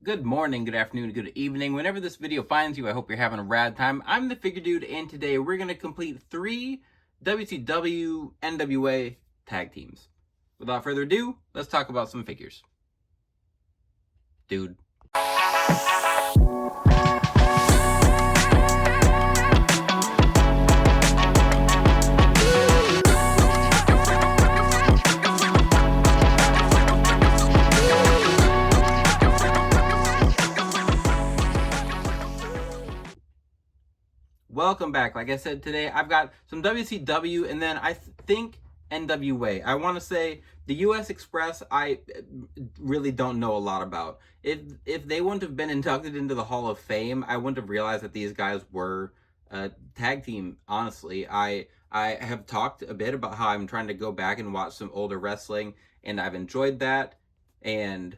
Good morning, good afternoon, good evening. Whenever this video finds you, I hope you're having a rad time. I'm the Figure Dude, and today we're going to complete 3 WCW NWA Tag Teams. Without further ado, let's talk about some figures. Dude. Welcome back. Like I said, today I've got some WCW and then I think NWA. I want to say the US Express I really don't know a lot about. If they wouldn't have been inducted into the Hall of Fame, I wouldn't have realized that these guys were a tag team, honestly. I have talked a bit about how I'm trying to go back and watch some older wrestling, and I've enjoyed that. And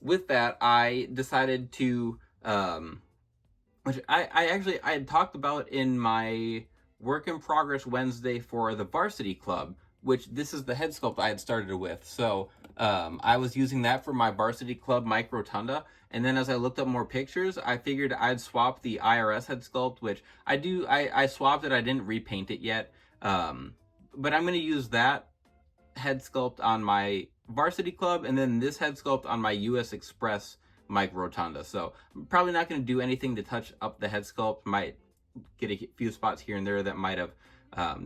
with that, I decided to which I had talked about in my Work in Progress Wednesday for the Varsity Club, which this is the head sculpt I had started with. So I was using that for my Varsity Club Mike Rotunda, and then as I looked up more pictures, I figured I'd swap the IRS head sculpt, which I swapped it. I didn't repaint it yet, but I'm going to use that head sculpt on my Varsity Club, and then this head sculpt on my US Express Mike Rotunda. So I'm probably not going to do anything to touch up the head sculpt. Might get a few spots here and there that might have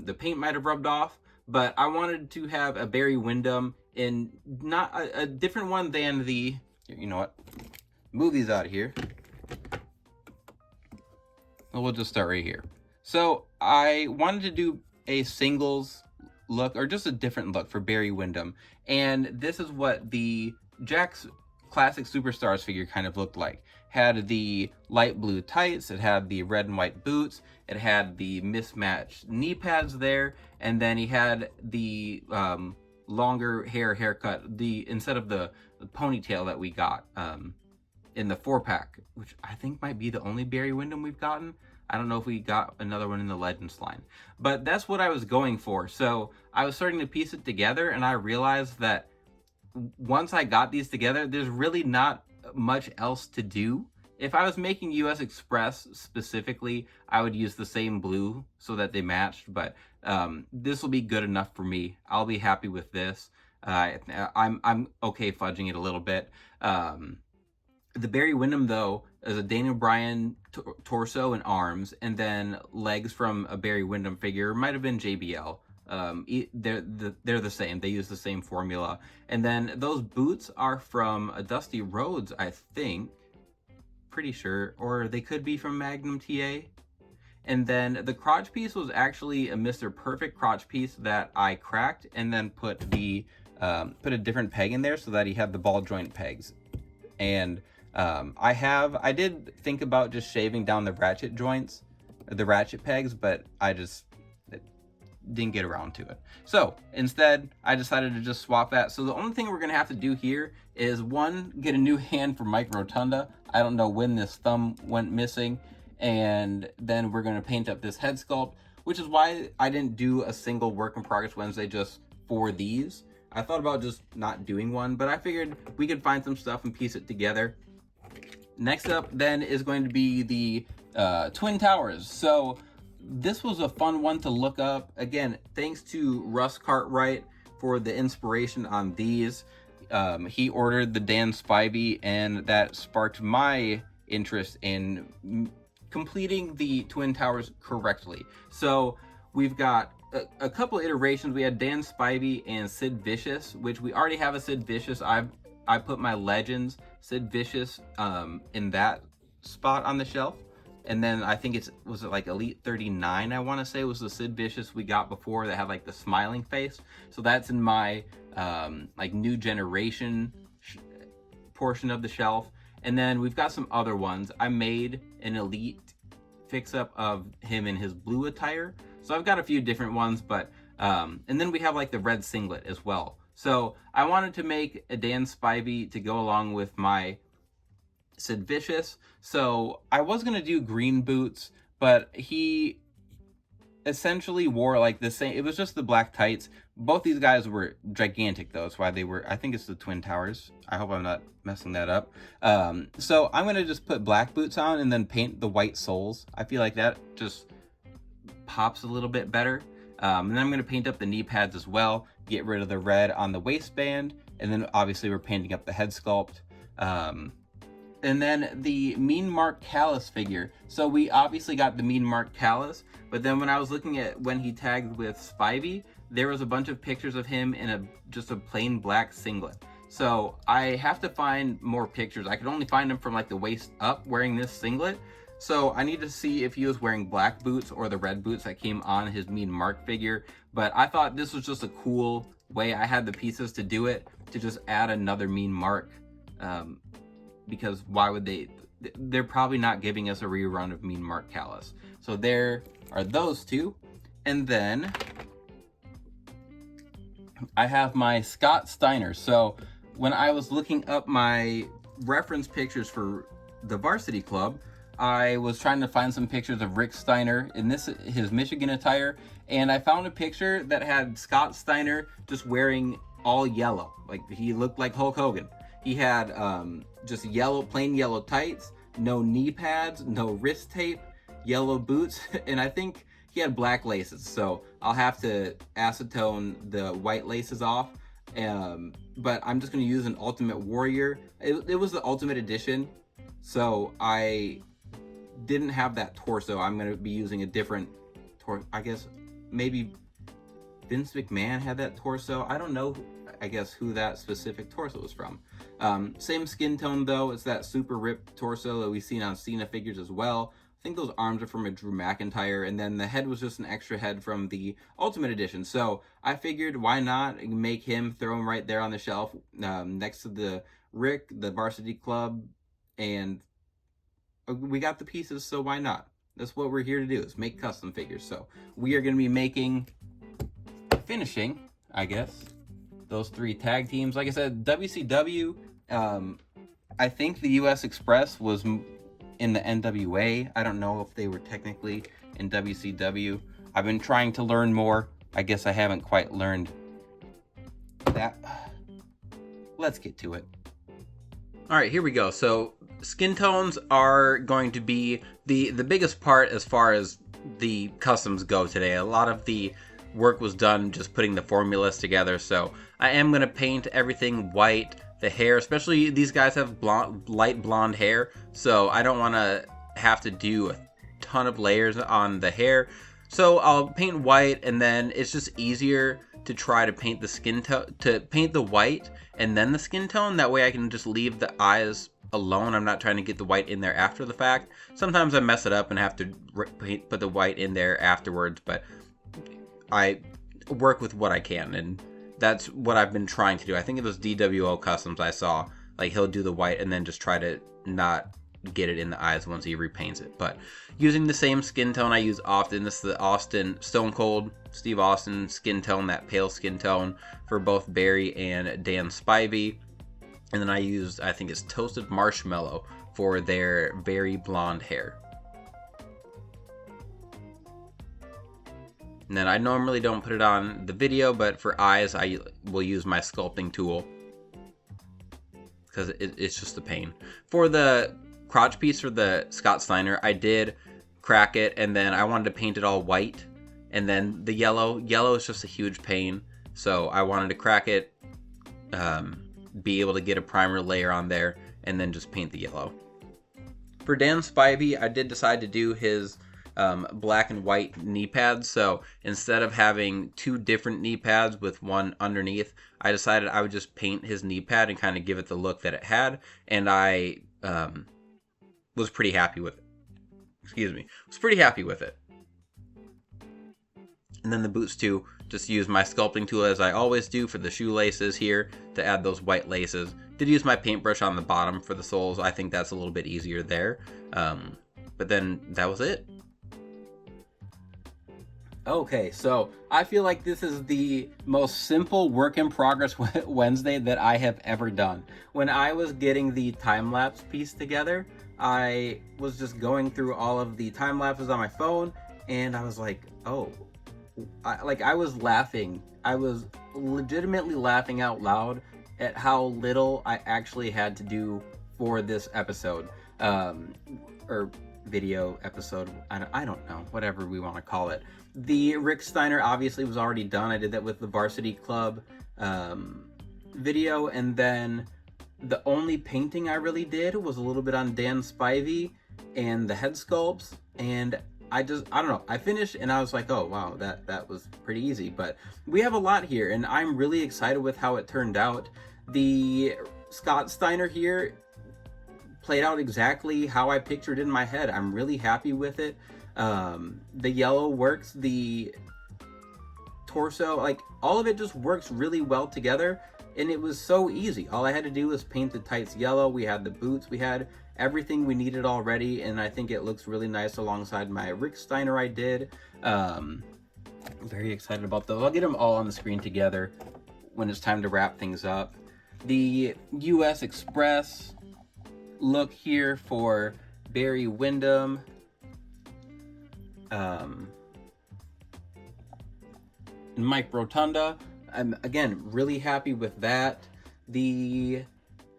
the paint might have rubbed off, but I wanted to have a Barry Windham in not a different one than the, you know what, move these out of here. We'll just start right here. So I wanted to do a singles look, or just a different look for Barry Windham, and this is what the Jack's Classic Superstars figure kind of looked like. Had the light blue tights, it had the red and white boots, it had the mismatched knee pads there, and then he had the longer haircut, instead of the ponytail that we got in the 4-pack, which I think might be the only Barry Windham we've gotten. I don't know if we got another one in the Legends line, but that's what I was going for. So I was starting to piece it together, and I realized that once I got these together, there's really not much else to do. If I was making US Express specifically, I would use the same blue so that they matched, but this will be good enough for me. I'll be happy with this. I'm okay fudging it a little bit. The Barry Windham, though, is a Daniel Bryan torso and arms, and then legs from a Barry Windham figure. Might have been JBL. They're the same. They use the same formula. And then those boots are from a Dusty Rhodes, I think. Pretty sure. Or they could be from Magnum TA. And then the crotch piece was actually a Mr. Perfect crotch piece that I cracked and then put a different peg in there so that he had the ball joint pegs. And I did think about just shaving down the ratchet joints, the ratchet pegs, but I just didn't get around to it. So instead, I decided to just swap that. So the only thing we're gonna have to do here is, one, get a new hand for Mike Rotunda. I don't know when this thumb went missing, and then we're gonna paint up this head sculpt, which is why I didn't do a single Work in Progress Wednesday just for these. I thought about just not doing one, but I figured we could find some stuff and piece it together. Next up then is going to be the Twin Towers. So this was a fun one to look up. Again, thanks to Russ Cartwright for the inspiration on these. He ordered the Dan Spivey, and that sparked my interest in completing the Twin Towers correctly. So we've got a couple iterations. We had Dan Spivey and Sid Vicious, which we already have a Sid Vicious. I put my Legends Sid Vicious in that spot on the shelf. And then I think was it like Elite 39, I want to say, was the Sid Vicious we got before that had like the smiling face. So that's in my like new generation portion of the shelf. And then we've got some other ones. I made an Elite fix-up of him in his blue attire. So I've got a few different ones, but and then we have like the red singlet as well. So I wanted to make a Dan Spivey to go along with my Sid Vicious. So I was going to do green boots, but he essentially wore like the same. It was just the black tights. Both these guys were gigantic though. That's why they were, I think it's the Twin Towers. I hope I'm not messing that up. So I'm going to just put black boots on and then paint the white soles. I feel like that just pops a little bit better. And then I'm going to paint up the knee pads as well, get rid of the red on the waistband, and then obviously we're painting up the head sculpt. And then the Mean Mark Callous figure. So we obviously got the Mean Mark Callous, but then when I was looking at when he tagged with Spivey, there was a bunch of pictures of him in just a plain black singlet. So I have to find more pictures. I could only find him from like the waist up wearing this singlet. So I need to see if he was wearing black boots or the red boots that came on his Mean Mark figure. But I thought this was just a cool way. I had the pieces to do it, to just add another Mean Mark. Because why would they? They're probably not giving us a rerun of Mean Mark Callous. So there are those two. And then I have my Scott Steiner. So when I was looking up my reference pictures for the Varsity Club, I was trying to find some pictures of Rick Steiner in his Michigan attire, and I found a picture that had Scott Steiner just wearing all yellow. Like, he looked like Hulk Hogan. He had just plain yellow tights, no knee pads, no wrist tape, yellow boots, and I think he had black laces. So I'll have to acetone the white laces off. But I'm just going to use an Ultimate Warrior. It was the Ultimate Edition, so I didn't have that torso. I'm going to be using a different torso. I guess maybe Vince McMahon had that torso. I don't know, I guess, who that specific torso was from. Same skin tone though. It's that super ripped torso that we've seen on Cena figures as well. I think those arms are from a Drew McIntyre, and then the head was just an extra head from the Ultimate Edition. So I figured, why not make him, throw him right there on the shelf next to the Rick, the Varsity Club, and we got the pieces, so why not? That's what we're here to do, is make custom figures. So we are going to be finishing, I guess, those 3 tag teams. Like I said, WCW, I think the US Express was in the NWA. I don't know if they were technically in WCW. I've been trying to learn more. I guess I haven't quite learned that. Let's get to it. All right, here we go. So skin tones are going to be the biggest part as far as the customs go today. A lot of the work was done just putting the formulas together. So I am going to paint everything white. The hair, especially these guys have light blonde hair, so I don't want to have to do a ton of layers on the hair. So I'll paint white, and then it's just easier to try to paint the skin tone, to paint the white and then the skin tone. That way I can just leave the eyes alone. I'm not trying to get the white in there after the fact. Sometimes I mess it up and have to put the white in there afterwards, but I work with what I can, and that's what I've been trying to do. I think of those DWO customs I saw, like he'll do the white and then just try to not get it in the eyes once he repaints it. But using the same skin tone I use often, this is the Austin Stone Cold Steve Austin skin tone, that pale skin tone for both Barry and Dan Spivey. And then I used, I think it's Toasted Marshmallow for their very blonde hair. And then I normally don't put it on the video, but for eyes, I will use my sculpting tool because it's just a pain. For the crotch piece for the Scott Steiner, I did crack it, and then I wanted to paint it all white. And then the yellow is just a huge pain. So I wanted to crack it, be able to get a primer layer on there, and then just paint the yellow. For Dan Spivey, I did decide to do his black and white knee pads. So instead of having 2 different knee pads with one underneath, I decided I would just paint his knee pad and kind of give it the look that it had. And I was pretty happy with it. Was pretty happy with it. And then the boots too, just use my sculpting tool as I always do for the shoelaces here to add those white laces. Did use my paintbrush on the bottom for the soles. I think that's a little bit easier there. But then that was it. Okay, so I feel like this is the most simple work in progress Wednesday that I have ever done. When I was getting the time-lapse piece together, I was just going through all of the time lapses on my phone, and I was like, oh, I was laughing. I was legitimately laughing out loud at how little I actually had to do for this episode, or video episode. I don't know, whatever we want to call it. The Rick Steiner obviously was already done. I did that with the Varsity Club video, and then the only painting I really did was a little bit on Dan Spivey and the head sculpts, and I don't know, I finished and I was like, oh wow, that was pretty easy. But we have a lot here, and I'm really excited with how it turned out. The Scott Steiner here played out exactly how I pictured in my head. I'm really happy with it. The yellow works, the torso, like all of it just works really well together, and it was so easy. All I had to do was paint the tights yellow. We had the boots, we had everything we needed already, and I think it looks really nice alongside my Rick Steiner I did. I'm very excited about those. I'll get them all on the screen together when it's time to wrap things up. The US Express look here for Barry Windham. And Mike Rotunda. I'm, again, really happy with that. The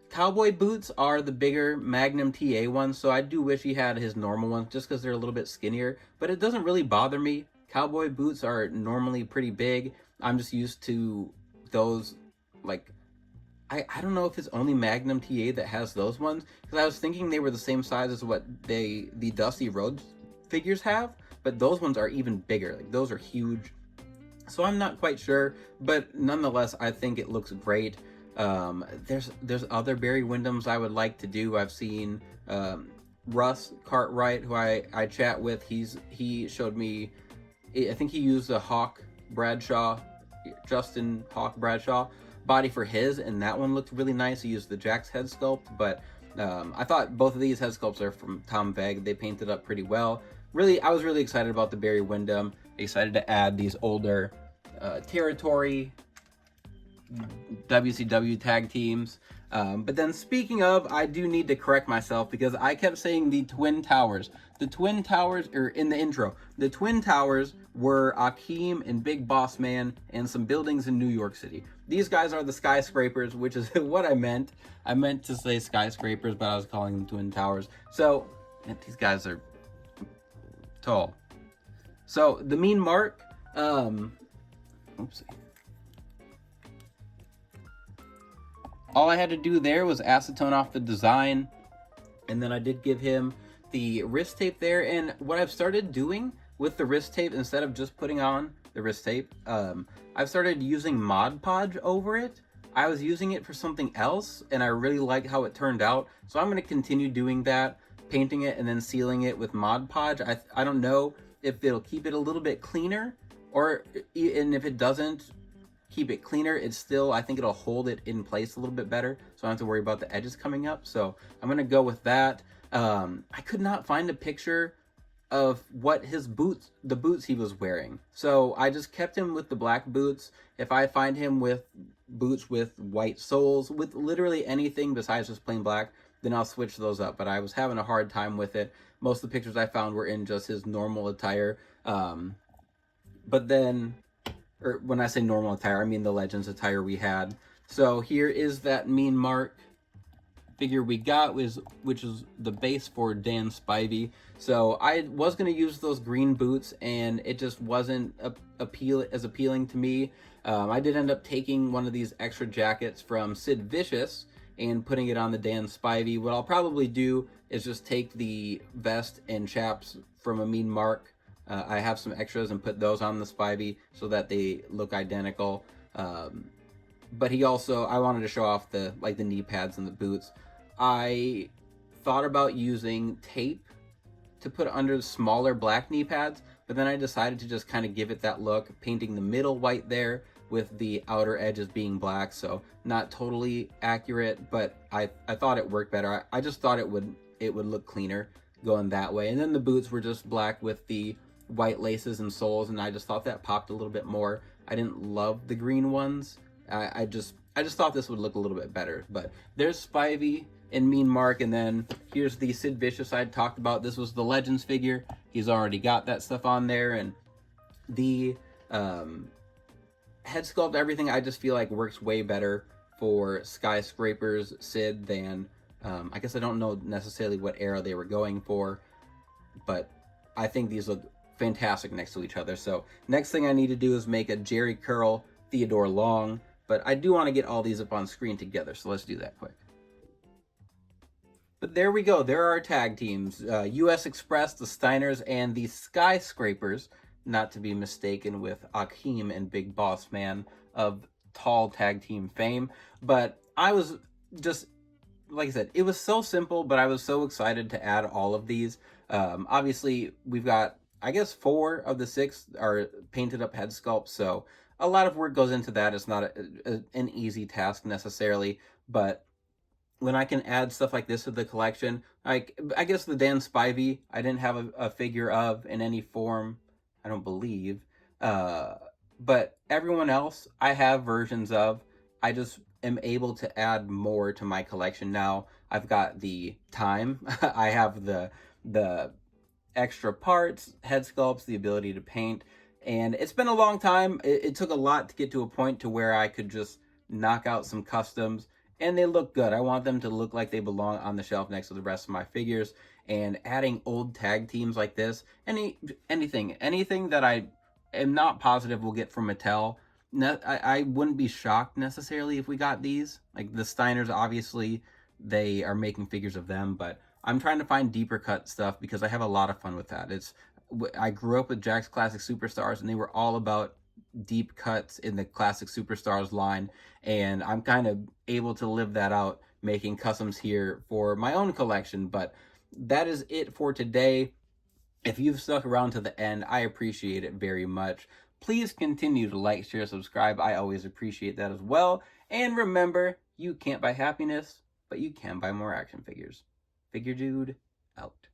cowboy boots are the bigger Magnum TA ones, so I do wish he had his normal ones just because they're a little bit skinnier, but it doesn't really bother me. Cowboy boots are normally pretty big. I'm just used to those, like, I don't know if it's only Magnum TA that has those ones, because I was thinking they were the same size as what the Dusty Rhodes figures have, but those ones are even bigger. Like, those are huge. So I'm not quite sure, but nonetheless, I think it looks great. There's other Barry Windhams I would like to do. I've seen Russ Cartwright, who I chat with. He showed me, I think he used a Justin Hawk Bradshaw body for his, and that one looked really nice. He used the Jack's head sculpt, but I thought both of these head sculpts are from Tom Veg. They painted up pretty well. Really, I was really excited about the Barry Windham. Excited to add these older territory WCW Tag Teams. But then speaking of, I do need to correct myself because I kept saying the Twin Towers. The Twin Towers, or in the intro, the Twin Towers were Akeem and Big Boss Man and some buildings in New York City. These guys are the Skyscrapers, which is what I meant. I meant to say Skyscrapers, but I was calling them Twin Towers. So, these guys are tall. So, the Mean Mark, oopsie. All I had to do there was acetone off the design, and then I did give him the wrist tape there. And what I've started doing with the wrist tape, instead of just putting on the wrist tape, I've started using Mod Podge over it. I was using it for something else, and I really like how it turned out, so I'm going to continue doing that, painting it and then sealing it with Mod Podge. I don't know if it'll keep it a little bit cleaner, and if it doesn't keep it cleaner, it's still, I think it'll hold it in place a little bit better, so I don't have to worry about the edges coming up. So I'm gonna go with that. I could not find a picture of what the boots he was wearing, so I just kept him with the black boots. If I find him with boots with white soles, with literally anything besides just plain black, then I'll switch those up. But I was having a hard time with it. Most of the pictures I found were in just his normal attire. But then, or when I say normal attire, I mean the Legends attire we had. So here is that Mean Mark figure we got, which is the base for Dan Spivey. So I was going to use those green boots, and it just wasn't as appealing to me. I did end up taking one of these extra jackets from Sid Vicious and putting it on the Dan Spivey. What I'll probably do is just take the vest and chaps from a Mean Mark. I have some extras and put those on the Spivey so that they look identical. But I wanted to show off the knee pads and the boots. I thought about using tape to put under the smaller black knee pads, but then I decided to just kind of give it that look, painting the middle white there with the outer edges being black. So not totally accurate, but I thought it worked better. I just thought it would look cleaner going that way. And then the boots were just black with the white laces and soles, and I just thought that popped a little bit more. I didn't love the green ones. I just thought this would look a little bit better. But there's Spivey and Mean Mark. And then here's the Sid Vicious I talked about. This was the Legends figure. He's already got that stuff on there. And the head sculpt, everything, I just feel like works way better for Skyscrapers Sid than, I guess I don't know necessarily what era they were going for, but I think these look fantastic next to each other. So next thing I need to do is make a Jerry Curl Theodore Long, but I do want to get all these up on screen together, so let's do that quick. But there we go. There are our tag teams. US Express, the Steiners, and the Skyscrapers, not to be mistaken with Akeem and Big Boss Man of tall tag team fame. But I was just, like I said, it was so simple, but I was so excited to add all of these. Obviously, we've got, I guess, 4 of the 6 are painted up head sculpts, so a lot of work goes into that. It's not an easy task necessarily, but when I can add stuff like this to the collection, like, I guess the Dan Spivey, I didn't have a figure of in any form, I don't believe, but everyone else I have versions of. I just am able to add more to my collection now. I've got the time, I have the extra parts, head sculpts, the ability to paint, and it's been a long time. It took a lot to get to a point to where I could just knock out some customs, and they look good. I want them to look like they belong on the shelf next to the rest of my figures. And adding old tag teams like this, anything that I am not positive we'll get from Mattel, I wouldn't be shocked necessarily if we got these. Like the Steiners, obviously, they are making figures of them, but I'm trying to find deeper cut stuff because I have a lot of fun with that. I grew up with Jakks Classic Superstars, and they were all about deep cuts in the Classic Superstars line, and I'm kind of able to live that out making customs here for my own collection. But that is it for today. If you've stuck around to the end, I appreciate it very much. Please continue to like, share, subscribe. I always appreciate that as well. And remember, you can't buy happiness, but you can buy more action figures. Figure Dude, out.